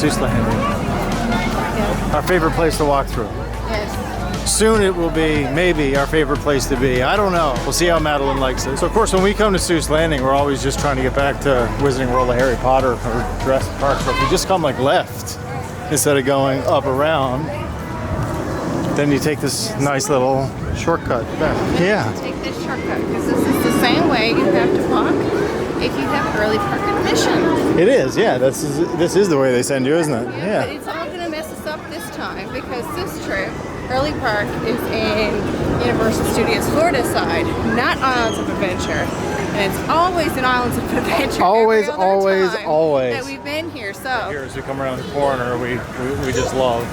Seuss Landing. Yeah. Our favorite place to walk through. Yes. Soon it will be maybe our favorite place to be. I don't know. We'll see how Madeleine likes it. So of course when we come to Seuss Landing, we're always just trying to get back to Wizarding World of Harry Potter or Jurassic Park. So if you just come like left instead of going up around, then you take this nice little shortcut back. Yeah. Take this shortcut because this is the same way you have to walk if you have early park admission. It is, yeah. This is the way they send you, isn't it? Yeah. But it's all going to mess us up this time because this trip, early park, is in Universal Studios Florida side, not Islands of Adventure. And it's always in Islands of Adventure. Always, every other always, time always. that we've been here. So Here as we come around the corner, we just love.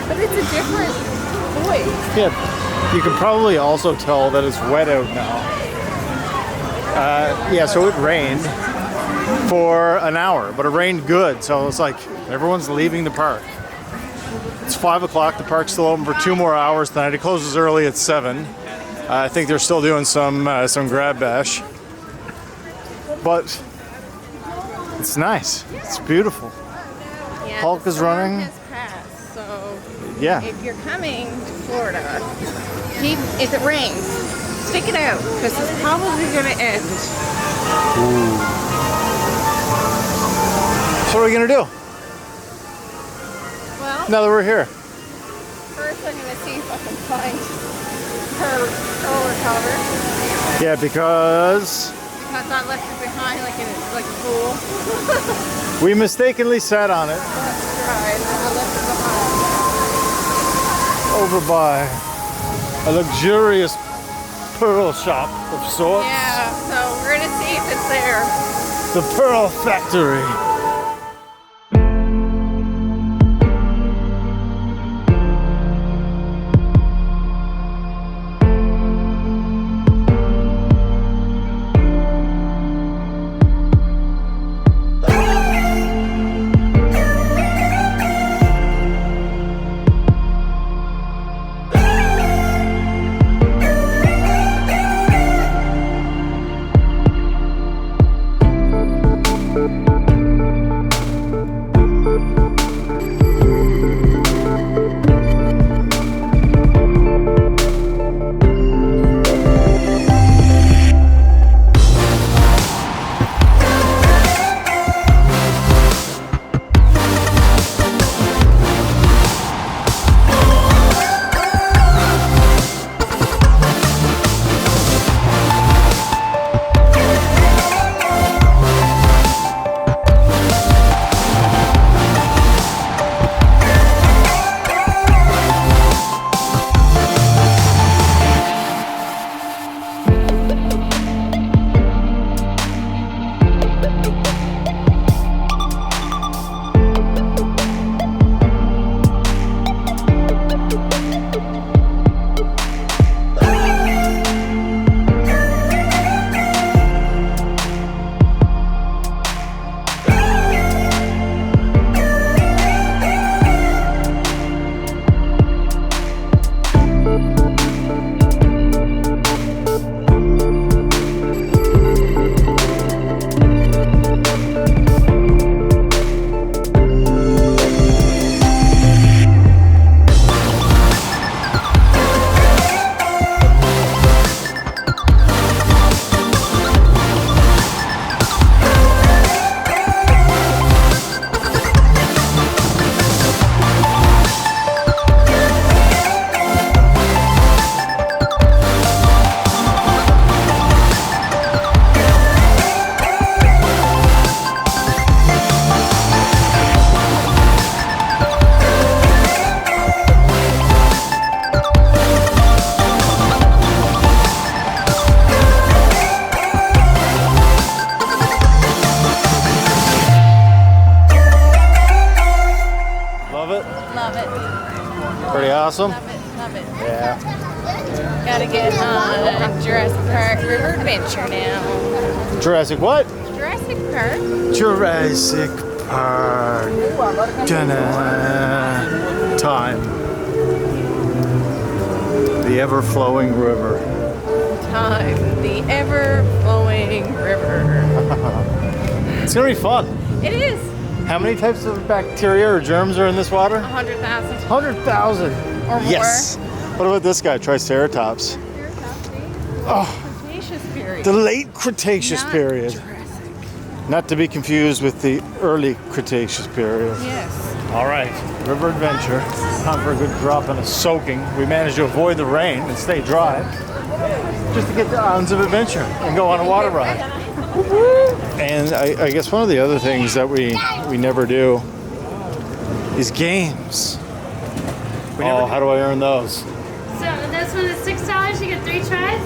But it's a different voice. Yeah, you can probably also tell that it's wet out now. Yeah, so it rained for an hour, but it rained good, so it's like everyone's leaving the park. It's 5 o'clock, the park's still open for 2 more hours tonight. It closes early at 7. I think they're still doing some grab bash. But it's nice, it's beautiful. Yeah, Hulk is running. Has passed, so Yeah. if you're coming to Florida, if it rains, stick it out because it's probably going to end. Ooh. So what are we gonna do Well, now that we're here? first I'm going to see if I can find her stroller cover Yeah, because because I left it behind like a fool. we mistakenly sat on it That's right, I left it behind. over by a luxurious pearl shop of sorts. Yeah, so we're going to see if it's there. The Pearl Factory. Awesome. Love it. Yeah. Gotta get on Jurassic Park River Adventure now. Jurassic what? Jurassic Park. Jurassic Park. Time. The ever-flowing river. Time. The ever-flowing river. It's gonna be fun. It is. How many types of bacteria or germs are in this water? 100,000 100,000. or more. Yes. What about this guy, Triceratops? Oh, Cretaceous period. the late Cretaceous Not period. Jurassic. Not to be confused with the early Cretaceous period. Yes. All right, River Adventure. Time for a good drop and a soaking. We managed to avoid the rain and stay dry just to get the Islands of Adventure and go on a water ride. And I guess one of the other things that we never do is games. How do I earn those? So this one is $6. You get 3 tries.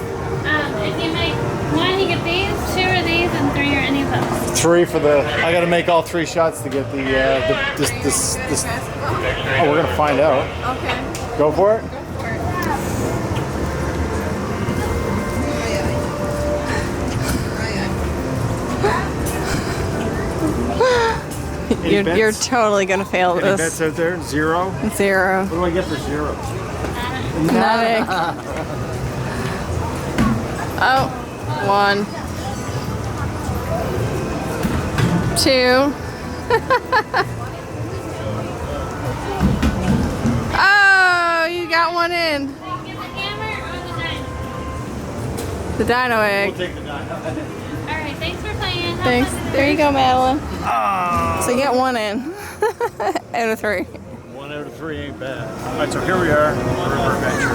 If you make 1, you get these. 2 are these, and 3 are any of those. 3 for the. I got to make all 3 shots to get the this. Oh, we're gonna find out. Okay. Go for it. You're totally gonna fail Any this. bets out there? 0. 0. What do I get for 0? Nothing. Oh, 1, 2. Oh, you got one in. Get the hammer or the dino? The dino egg. We'll take the dino. All right, thanks for playing. Have Thanks. fun. There you go, Madeline. So you get 1 in out of 3. 1 out of 3 ain't bad. All right, so here we are, River Adventure.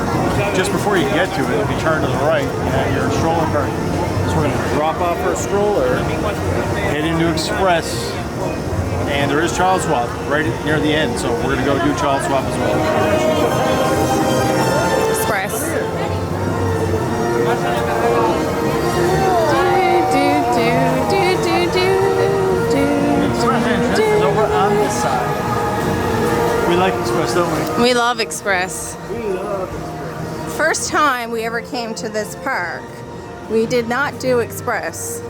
Just before you get to it, if you turn to the right, you have your stroller cart. So we're gonna drop off our stroller, head into Express, and there is child swap right near the end. So we're gonna go do child swap as well. Express. And over on this side. We like Express, don't we? We love Express. We love Express. First time we ever came to this park, we did not do Express.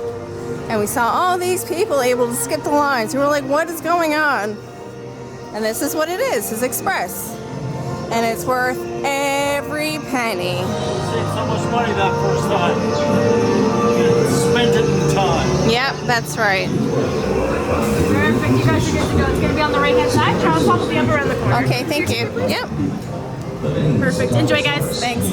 And we saw all these people able to skip the lines. We were like, what is going on? And this is what it is Express. And it's worth every penny. Saved so much money that first time. Spent it in time. Yep, that's right. Perfect. You guys are good to go. It's going to be on the right-hand side. Charles will be up around the corner. Okay, thank you. Yep. Perfect. Enjoy, guys. Thanks.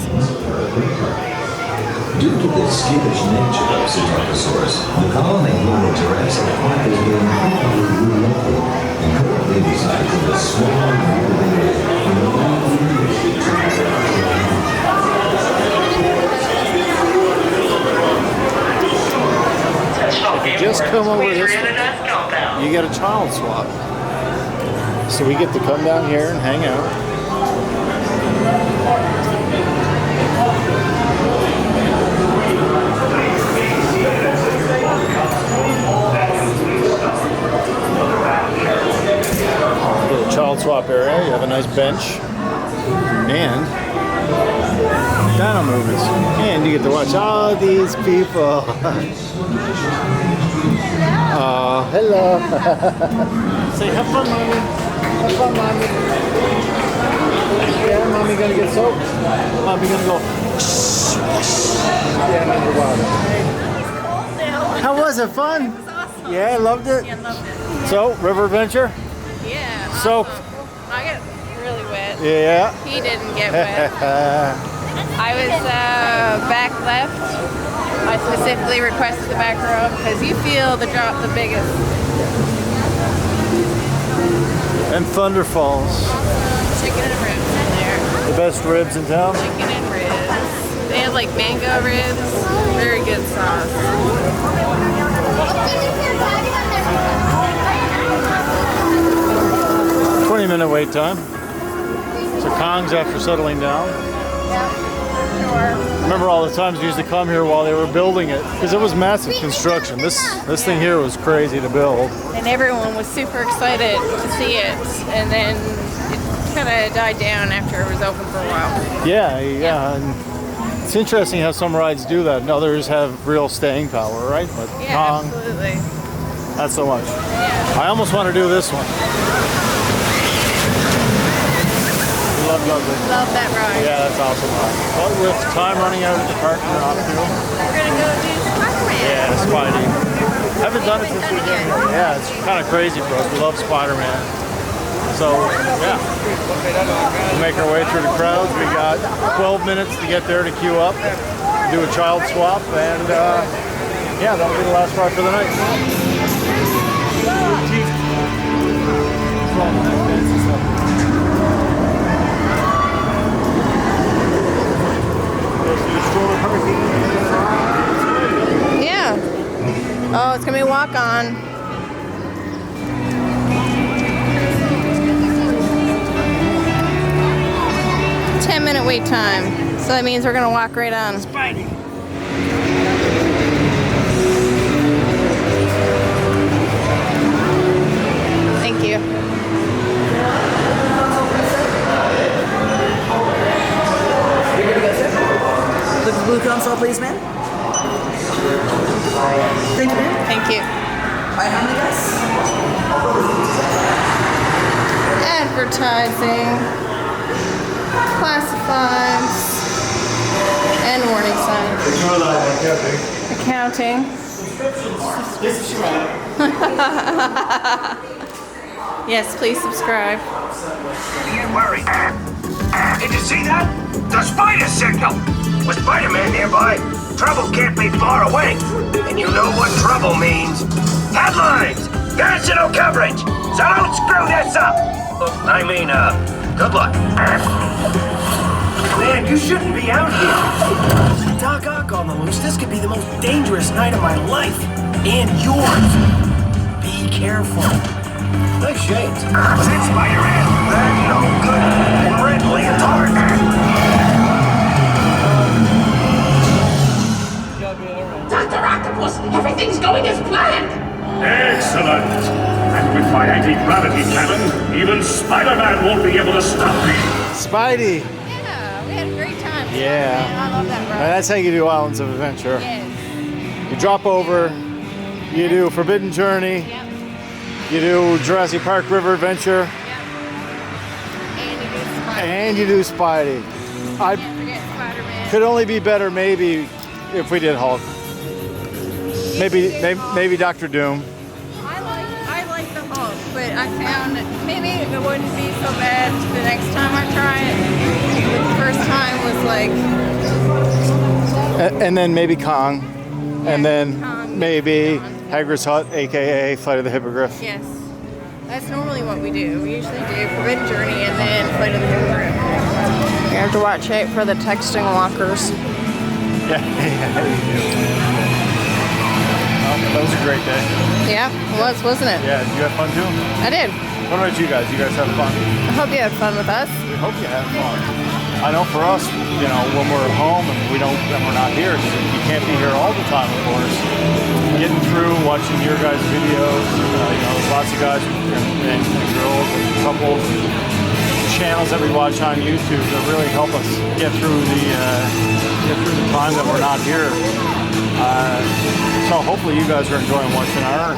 Due to the skittish nature of Sinbad, the colony here in Jurassic Park has been rapidly relocated and currently resides in a small If you just come over this way, you get a child swap. So we get to come down here and hang out. Little child swap area. You have a nice bench and dino movies, and you get to watch all these people. Oh, hello. Say, have fun, mommy. Have fun, mommy. Yeah, mommy gonna get soaked. Mommy gonna go. Yeah, underwater. How was it? Fun? It was awesome. Yeah, I loved it. Yeah, loved it. So, River Adventure? Yeah. Soaked. Awesome. I got really wet. Yeah. He didn't get wet. I was back left. I specifically requested the back row because you feel the drop the biggest. And Thunder Falls. Chicken and ribs in there. The best ribs in town. Chicken and ribs. They have like mango ribs. Very good sauce. 20-minute wait time. So Kong's after settling down. Yeah, sure. Remember all the times we used to come here while they were building it, because it was massive construction. This thing here was crazy to build. And everyone was super excited to see it. And then it kind of died down after it was open for a while. Yeah. And it's interesting how some rides do that and others have real staying power, right? But Yeah, Kong, absolutely. not so much. Yeah. I almost want to do this one. Love it. Love that ride. Yeah, that's awesome. But with time running out at the park, we're off to. We're gonna go do Spider-Man. Yeah, Spidey. Haven't done it since we've been here. Yeah, it's kind of crazy for us. We love Spider-Man. So, yeah. We make our way through the crowds. We got 12 minutes to get there to queue up, do a child swap, and yeah, that'll be the last ride for the night. Yeah. Oh, it's gonna be a walk on. Minute wait time. So that means we're gonna walk right on. Spidey. Thank you. Look at the blue console, please, ma'am. Thank you, ma'am. Thank you. All right, how many guys? Advertising. Classifieds and warning signs. Accounting. Yes, please subscribe. Don't worry. Did you see that? The spider signal! With Spider-Man nearby, trouble can't be far away. And you know what trouble means. Headlines! National coverage! So don't screw this up! Good luck. Man, you shouldn't be out here. Doc Ock on the loose. This could be the most dangerous night of my life. And yours. Be careful. Nice shades. That's Spider-Man. That's no good. And red leotard. Dr. Octopus, everything's going as planned. Excellent! And with my anti-gravity cannon, even Spider-Man won't be able to stop me! Spidey. Yeah, we had a great time. Yeah. Man, I love that And ride. that's how you do Islands of Adventure. Yes. You drop over, you do Forbidden Journey, Yep. you do Jurassic Park River Adventure, Yep. And and you do Spidey. I Can't forget Spider-Man. could only be better maybe if we did Hulk. Maybe Dr. Doom. I like the Hulk, but I found that maybe it wouldn't be so bad the next time I try it. The first time was like, And then maybe Kong. And then Kong, maybe Kong. Hagrid's Hut, aka Flight of the Hippogriff. yes. That's normally what we do. We usually do Forbidden Journey and then Flight of the Hippogriff. You have to watch out for the texting walkers. Yeah, that was a great day. Yeah, it was, wasn't it? Yeah, did you have fun too? I did. What about you guys? You guys have fun? I hope you had fun with us. We hope you had fun. I know for us, you know, when we're at home and we're not here, you can't be here all the time, of course. Getting through, watching your guys' videos, there's lots of guys and girls and couples and channels that we watch on YouTube that really help us get through the time that we're not here. So hopefully you guys are enjoying watching our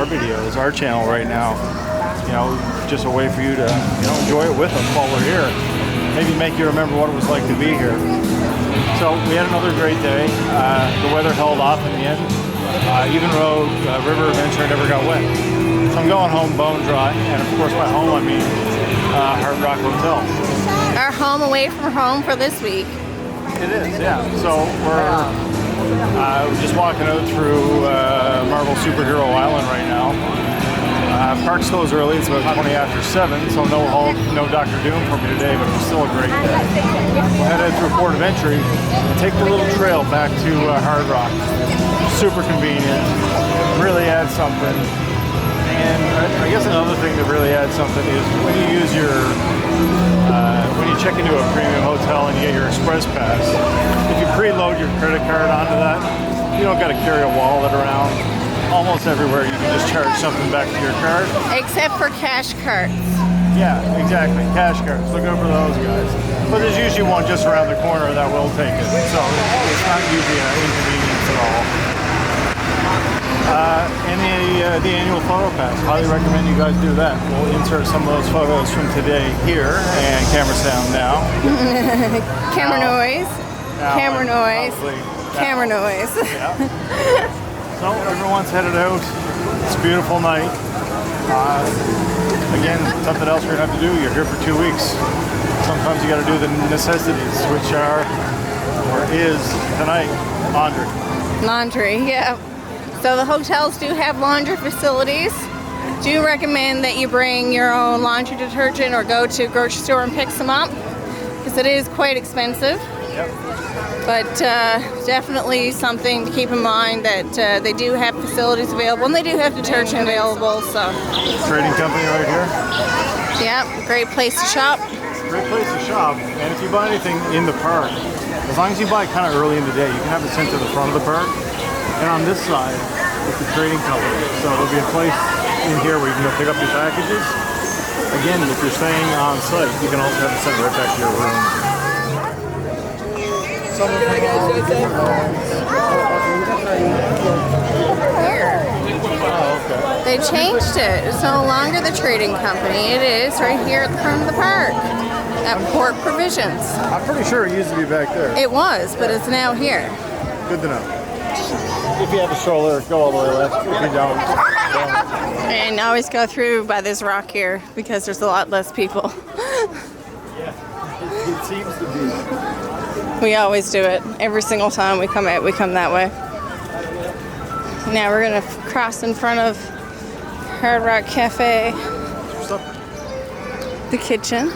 videos, our channel right now. You know, just a way for you to enjoy it with us while we're here. Maybe make you remember what it was like to be here. So we had another great day. The weather held off in the end, even though River Adventure never got wet. So I'm going home bone dry, and of course by home I mean Hard Rock Hotel. Our home away from home for this week. It is, yeah. So we're just walking out through Marvel Superhero Island right now. Park's closed early, it's about 20 after 7, so no Hulk, no Dr. Doom for me today, but it was still a great day. We'll head out through Port of Entry and take the little trail back to Hard Rock. Super convenient, really adds something. And I guess another thing that really adds something is when you use your, when you check into a premium hotel and you get your express pass, if you preload your credit card onto that, you don't got to carry a wallet around. Almost everywhere you can just charge something back to your card. Except for cash carts. Yeah, exactly. Cash cards. Look out for those guys. But there's usually one just around the corner that will take it. So it's not usually an inconvenience at all. And the annual photo pass. Highly recommend you guys do that. We'll insert some of those photos from today here. And camera's down now. Camera noise. Now, Camera noise. probably now. Camera noise. Yeah. So everyone's headed out. It's a beautiful night. Again, something else we're gonna have to do. You're here for 2 weeks. Sometimes you gotta do the necessities, which are, or is tonight, laundry. Laundry, yeah. So the hotels do have laundry facilities. Do recommend that you bring your own laundry detergent or go to a grocery store and pick some up, because it is quite expensive. Yep. But definitely something to keep in mind that they do have facilities available and they do have detergent available. So Trading company right here. yeah, great place to shop. Great place to shop. And if you buy anything in the park, as long as you buy kind of early in the day, you can have it sent to the front of the park. And on this side, it's the trading company. So there'll be a place in here where you can go pick up your packages. Again, if you're staying on site, you can also have it sent right back to your room. Some of them Here. oh, okay. They changed it. It's no longer the trading company. It is right here at the front of the park at Port Provisions. I'm pretty sure it used to be back there. It was, but it's now here. Good to know. If you have a stroller, go all the way left. If you don't, don't. And always go through by this rock here because there's a lot less people. Yeah, it seems to be. We always do it. Every single time we come out, we come that way. Now we're gonna cross in front of Hard Rock Cafe, the kitchen.